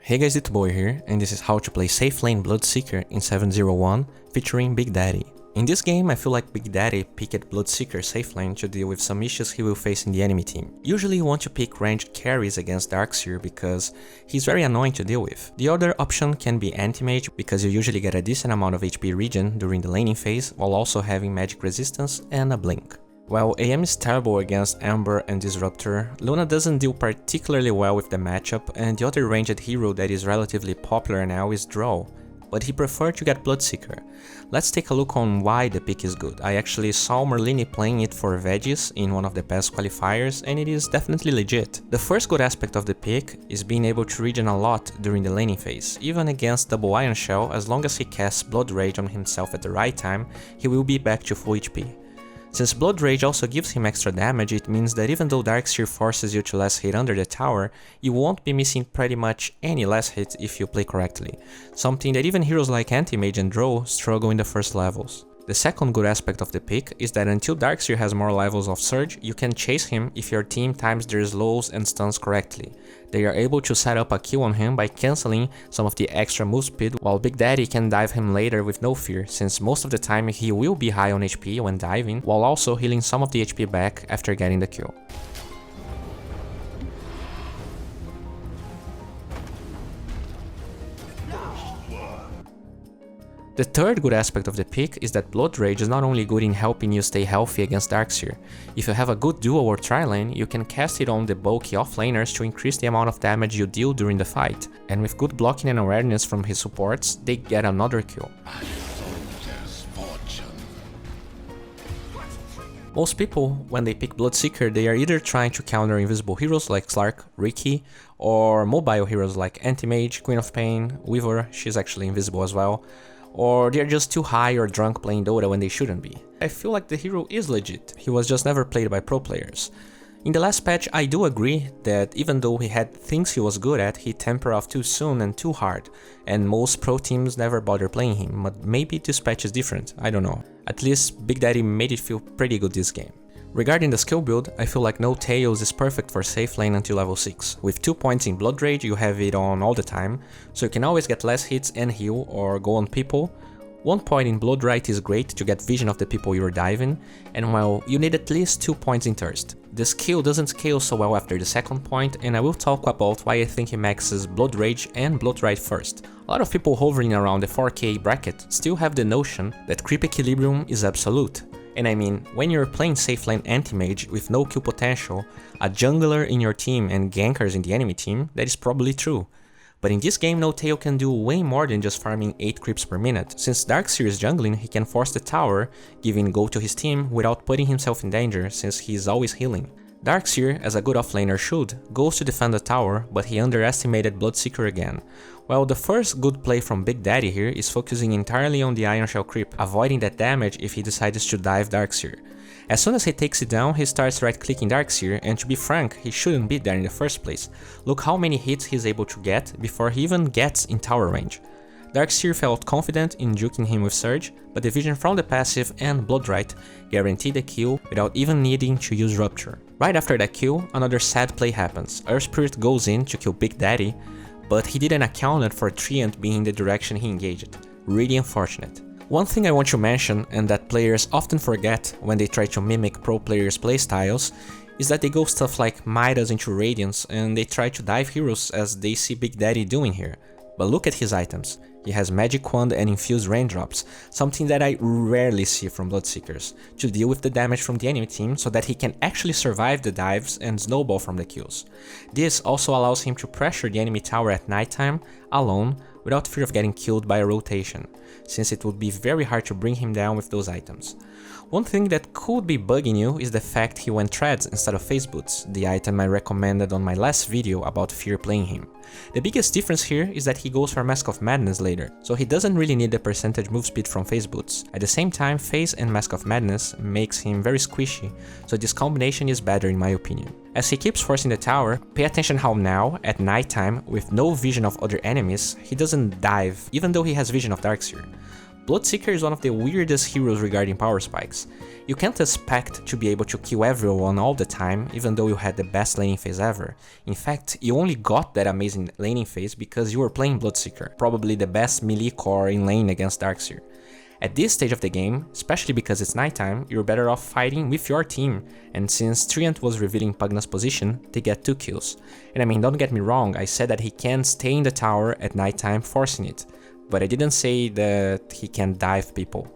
Hey guys, D.Bowie here, and this is how to play safe lane Bloodseeker in 701 featuring BigDaddy. In this game, I feel like BigDaddy picked Bloodseeker safe lane to deal with some issues he will face in the enemy team. Usually you want to pick ranged carries against Darkseer because he's very annoying to deal with. The other option can be Anti-Mage because you usually get a decent amount of HP regen during the laning phase while also having magic resistance and a blink. While AM is terrible against Amber and Disruptor, Luna doesn't deal particularly well with the matchup, and the other ranged hero that is relatively popular now is Drow, but he preferred to get Bloodseeker. Let's take a look on why the pick is good. I actually saw Merlini playing it for Veggies in one of the past qualifiers, and it is definitely legit. The first good aspect of the pick is being able to regen a lot during the laning phase. Even against double Iron Shell, as long as he casts Blood Rage on himself at the right time, he will be back to full HP. Since Blood Rage also gives him extra damage, it means that even though Darkseer forces you to last hit under the tower, you won't be missing pretty much any last hit if you play correctly, something that even heroes like Anti-Mage and Drow struggle in the first levels. The second good aspect of the pick is that until Darkseer has more levels of Surge, you can chase him if your team times their slows and stuns correctly. They are able to set up a kill on him by cancelling some of the extra move speed, while BigDaddy can dive him later with no fear, since most of the time he will be high on HP when diving, while also healing some of the HP back after getting the kill. The third good aspect of the pick is that Blood Rage is not only good in helping you stay healthy against Darkseer. If you have a good duo or tri-lane, you can cast it on the bulky offlaners to increase the amount of damage you deal during the fight, and with good blocking and awareness from his supports, they get another kill. Most people, when they pick Bloodseeker, they are either trying to counter invisible heroes like Slark, Riki, or mobile heroes like Anti-Mage, Queen of Pain, Weaver, she's actually invisible as well, or they're just too high or drunk playing Dota when they shouldn't be. I feel like the hero is legit, he was just never played by pro players. In the last patch, I do agree that even though he had things he was good at, he tempered off too soon and too hard, and most pro teams never bother playing him, but maybe this patch is different, I don't know. At least BigDaddy made it feel pretty good this game. Regarding the skill build, I feel like No Tails is perfect for safe lane until level 6. With 2 points in Blood Rage, you have it on all the time, so you can always get less hits and heal or go on people. 1 point in Blood Right is great to get vision of the people you're diving, and well, you need at least 2 points in Thirst. The skill doesn't scale so well after the second point, and I will talk about why I think he maxes Blood Rage and Blood Right first. A lot of people hovering around the 4k bracket still have the notion that creep equilibrium is absolute. And I mean, when you're playing safe lane Anti-Mage with no kill potential, a jungler in your team and gankers in the enemy team, that is probably true. But in this game, No Tail can do way more than just farming 8 creeps per minute. Since Darkseer is jungling, he can force the tower, giving go to his team without putting himself in danger since he is always healing. Darkseer, as a good offlaner should, goes to defend the tower, but he underestimated Bloodseeker again. Well, the first good play from BigDaddy here is focusing entirely on the Iron Shell creep, avoiding that damage if he decides to dive Darkseer. As soon as he takes it down, he starts right-clicking Darkseer, and to be frank, he shouldn't be there in the first place. Look how many hits he's able to get before he even gets in tower range. Darkseer felt confident in juking him with Surge, but the vision from the passive and Blood Right guaranteed the kill without even needing to use Rupture. Right after that kill, another sad play happens. Earth Spirit goes in to kill BigDaddy, but he didn't account for Treant being in the direction he engaged. Really unfortunate. One thing I want to mention, and that players often forget when they try to mimic pro players' playstyles, is that they go stuff like Midas into Radiance and they try to dive heroes as they see BigDaddy doing here. But look at his items. He has Magic Wand and Infused Raindrops, something that I rarely see from Bloodseekers, to deal with the damage from the enemy team so that he can actually survive the dives and snowball from the kills. This also allows him to pressure the enemy tower at nighttime, alone, without fear of getting killed by a rotation, since it would be very hard to bring him down with those items. One thing that could be bugging you is the fact he went Treads instead of Phase Boots, the item I recommended on my last video about fear playing him. The biggest difference here is that he goes for Mask of Madness later, so he doesn't really need the percentage move speed from Phase Boots. At the same time, Phase and Mask of Madness makes him very squishy, so this combination is better in my opinion. As he keeps forcing the tower, pay attention how now, at nighttime, with no vision of other enemies, he doesn't dive, even though he has vision of Darkseer. Bloodseeker is one of the weirdest heroes regarding power spikes. You can't expect to be able to kill everyone all the time, even though you had the best laning phase ever. In fact, you only got that amazing laning phase because you were playing Bloodseeker, probably the best melee core in lane against Darkseer. At this stage of the game, especially because it's nighttime, you're better off fighting with your team, and since Treant was revealing Pugna's position, they get 2 kills. And I mean, don't get me wrong, I said that he can stay in the tower at nighttime forcing it, but I didn't say that he can dive people.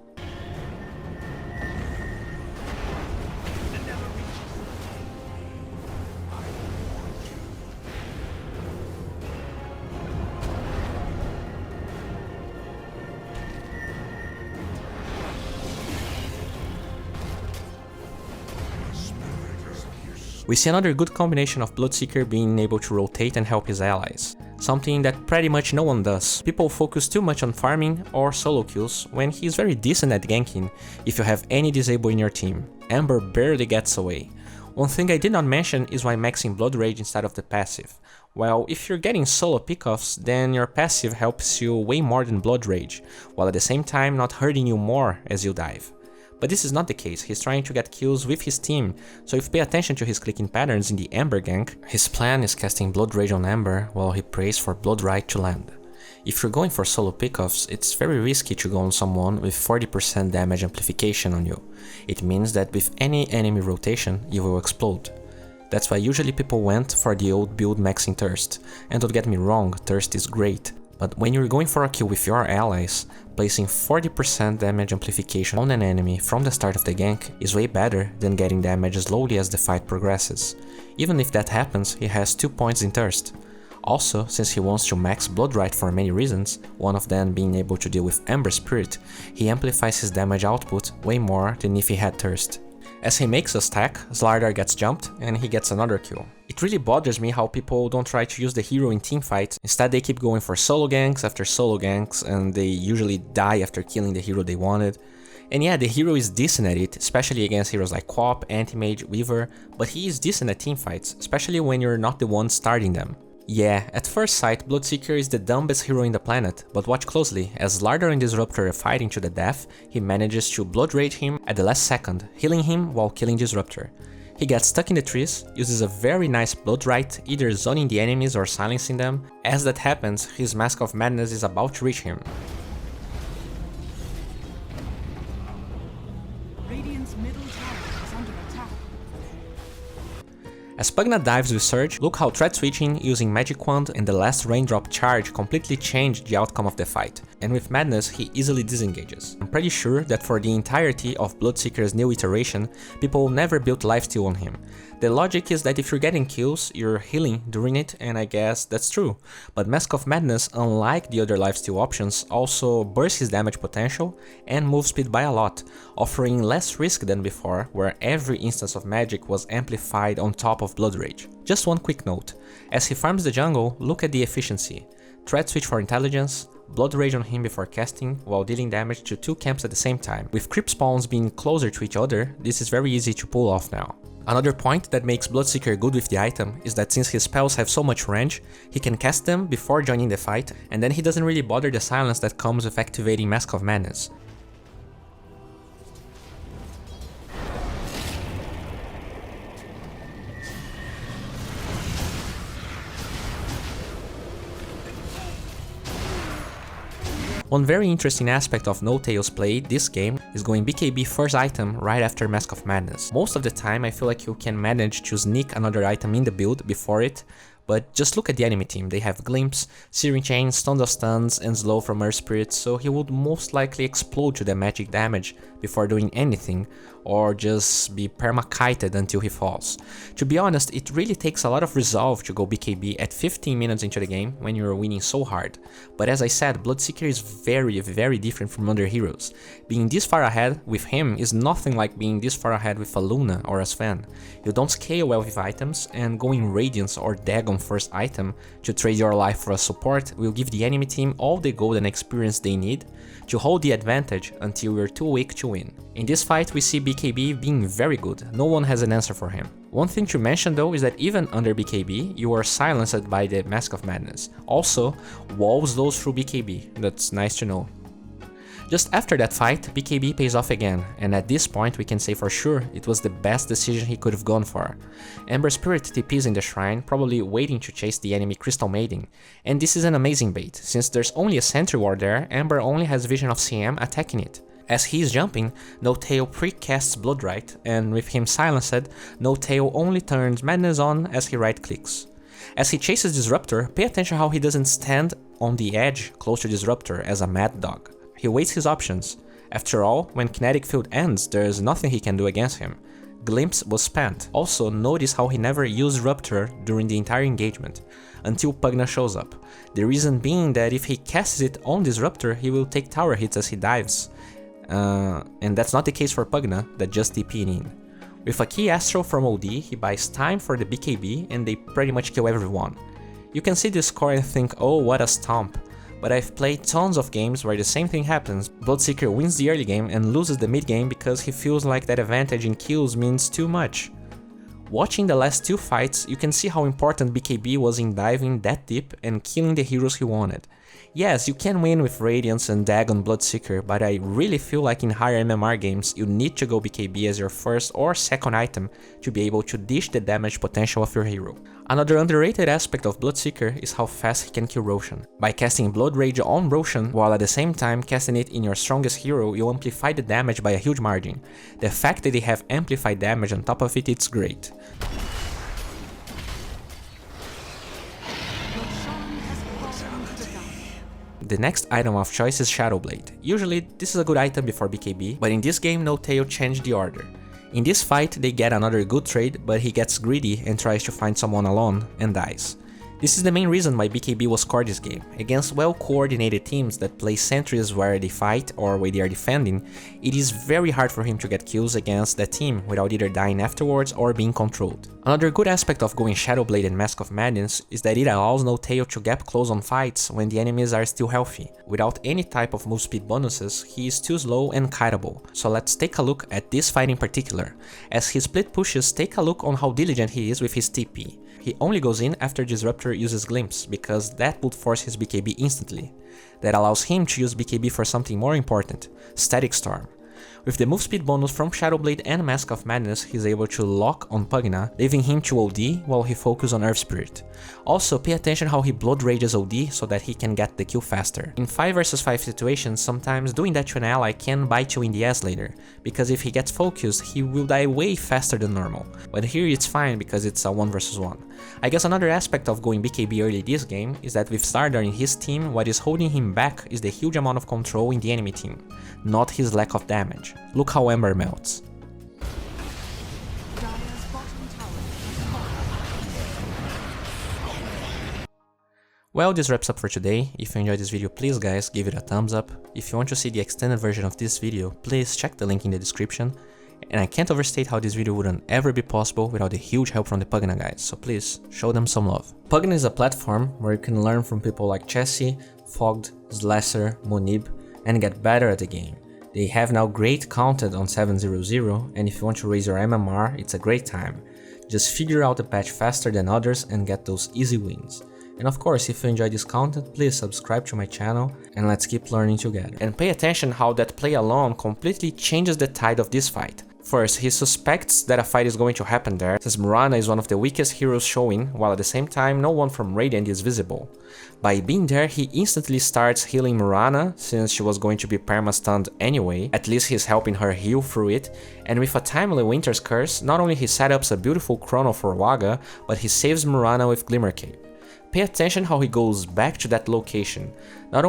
We see another good combination of Bloodseeker being able to rotate and help his allies, something that pretty much no one does. People focus too much on farming or solo kills when he's very decent at ganking if you have any disable in your team. Ember barely gets away. One thing I did not mention is why maxing Blood Rage instead of the passive. Well, if you're getting solo pickoffs, then your passive helps you way more than Blood Rage, while at the same time not hurting you more as you dive. But this is not the case, he's trying to get kills with his team, so if you pay attention to his clicking patterns in the Ember gank, his plan is casting Blood Rage on Ember while he prays for Blood Right to land. If you're going for solo pickoffs, it's very risky to go on someone with 40% damage amplification on you. It means that with any enemy rotation, you will explode. That's why usually people went for the old build maxing Thirst, and don't get me wrong, Thirst is great. But when you're going for a kill with your allies, placing 40% damage amplification on an enemy from the start of the gank is way better than getting damage slowly as the fight progresses. Even if that happens, he has 2 points in Thirst. Also, since he wants to max Blood Right for many reasons, one of them being able to deal with Ember Spirit, he amplifies his damage output way more than if he had Thirst. As he makes a stack, Slardar gets jumped and he gets another kill. It really bothers me how people don't try to use the hero in teamfights, instead they keep going for solo ganks after solo ganks and they usually die after killing the hero they wanted. And yeah, the hero is decent at it, especially against heroes like Quap, Anti-Mage, Weaver, but he is decent at teamfights, especially when you're not the one starting them. Yeah, at first sight, Bloodseeker is the dumbest hero in the planet, but watch closely, as Slardar and Disruptor are fighting to the death, he manages to Blood Rage him at the last second, healing him while killing Disruptor. He gets stuck in the trees, uses a very nice Blood Right, either zoning the enemies or silencing them. As that happens, his Mask of Madness is about to reach him. Radiant's middle tower is under attack. As Pugna dives with Surge, look how threat switching using Magic Wand and the last Raindrop charge completely changed the outcome of the fight, and with Madness he easily disengages. I'm pretty sure that for the entirety of Bloodseeker's new iteration, people never built lifesteal on him. The logic is that if you're getting kills, you're healing during it, and I guess that's true. But Mask of Madness, unlike the other lifesteal options, also bursts his damage potential and move speed by a lot, offering less risk than before, where every instance of magic was amplified on top of Blood Rage. Just one quick note, as he farms the jungle, look at the efficiency. Threat switch for intelligence, Blood Rage on him before casting, while dealing damage to 2 camps at the same time. With creep spawns being closer to each other, this is very easy to pull off now. Another point that makes Bloodseeker good with the item is that since his spells have so much range, he can cast them before joining the fight, and then he doesn't really bother the silence that comes with activating Mask of Madness. One very interesting aspect of No Tails play this game is going BKB first item right after Mask of Madness. Most of the time I feel like you can manage to sneak another item in the build before it, but just look at the enemy team. They have Glimpse, Searing Chain, Stuns of Stuns, and Slow from Earth Spirit, so he would most likely explode to the magic damage before doing anything, or just be perma-kited until he falls. To be honest, it really takes a lot of resolve to go BKB at 15 minutes into the game when you're winning so hard. But as I said, Bloodseeker is very different from other heroes. Being this far ahead with him is nothing like being this far ahead with a Luna or a Sven. You don't scale well with items, and going Radiance or Dagon first item to trade your life for a support will give the enemy team all the gold and experience they need to hold the advantage until we're too weak to win. In this fight we see BKB being very good, no one has an answer for him. One thing to mention though is that even under BKB, you are silenced by the Mask of Madness. Also, walls those through BKB, that's nice to know. Just after that fight, BKB pays off again, and at this point we can say for sure it was the best decision he could have gone for. Ember Spirit TPs in the shrine, probably waiting to chase the enemy Crystal Maiden, and this is an amazing bait, since there's only a sentry ward there, Ember only has vision of CM attacking it. As he is jumping, No Tail pre-casts Bloodright, and with him silenced, No Tail only turns Madness on as he right-clicks. As he chases Disruptor, pay attention how he doesn't stand on the edge close to Disruptor as a mad dog. He waits his options. After all, when Kinetic Field ends, there's nothing he can do against him. Glimpse was spent. Also, notice how he never used Rupture during the entire engagement, until Pugna shows up. The reason being that if he casts it on Disruptor, he will take tower hits as he dives. And that's not the case for Pugna, that just TP'd in. With a key Astral from OD, he buys time for the BKB and they pretty much kill everyone. You can see this score and think, oh what a stomp. But I've played tons of games where the same thing happens. Bloodseeker wins the early game and loses the mid game because he feels like that advantage in kills means too much. Watching the last two fights, you can see how important BKB was in diving that deep and killing the heroes he wanted. Yes, you can win with Radiance and Dag on Bloodseeker, but I really feel like in higher MMR games you need to go BKB as your first or second item to be able to dish the damage potential of your hero. Another underrated aspect of Bloodseeker is how fast he can kill Roshan. By casting Blood Rage on Roshan, while at the same time casting it in your strongest hero, you amplify the damage by a huge margin. The fact that they have amplified damage on top of it, it's great. The next item of choice is Shadowblade. Usually this is a good item before BKB, but in this game No Tail changed the order. In this fight they get another good trade, but he gets greedy and tries to find someone alone and dies. This is the main reason why BKB was scored this game. Against well-coordinated teams that play sentries where they fight or where they are defending, it is very hard for him to get kills against that team without either dying afterwards or being controlled. Another good aspect of going Shadowblade and Mask of Madness is that it allows No Tail to gap close on fights when the enemies are still healthy. Without any type of move speed bonuses, he is too slow and kiteable. So let's take a look at this fight in particular. As he split pushes, take a look on how diligent he is with his TP. He only goes in after Disruptor uses Glimpse, because that would force his BKB instantly. That allows him to use BKB for something more important, Static Storm. With the move speed bonus from Shadowblade and Mask of Madness, he's able to lock on Pugna, leaving him to OD while he focuses on Earth Spirit. Also, pay attention how he Blood Rages OD so that he can get the kill faster. In 5 vs 5 situations, sometimes doing that to an ally can bite you in the ass later, because if he gets focused, he will die way faster than normal. But here it's fine because it's a 1 vs 1. I guess another aspect of going BKB early this game is that with Stardar in his team, what is holding him back is the huge amount of control in the enemy team, not his lack of damage. Look how Ember melts. Well, this wraps up for today. If you enjoyed this video, please guys, give it a thumbs up. If you want to see the extended version of this video, please check the link in the description. And I can't overstate how this video wouldn't ever be possible without the huge help from the Pugna guys, so please, show them some love. Pugna is a platform where you can learn from people like Chessie, Fogged, Slasher, Monib, and get better at the game. They have now great content on 7.0.0, and if you want to raise your MMR, it's a great time. Just figure out the patch faster than others and get those easy wins. And of course, if you enjoy this content, please subscribe to my channel and let's keep learning together. And pay attention how that play alone completely changes the tide of this fight. First, he suspects that a fight is going to happen there, since Mirana is one of the weakest heroes showing, while at the same time no one from Radiant is visible. By being there, he instantly starts healing Mirana, since she was going to be perma-stunned anyway, at least he's helping her heal through it, and with a timely Winter's Curse, not only he setups a beautiful chrono for Waga, but he saves Mirana with Glimmer Cape. Pay attention how he goes back to that location. Not only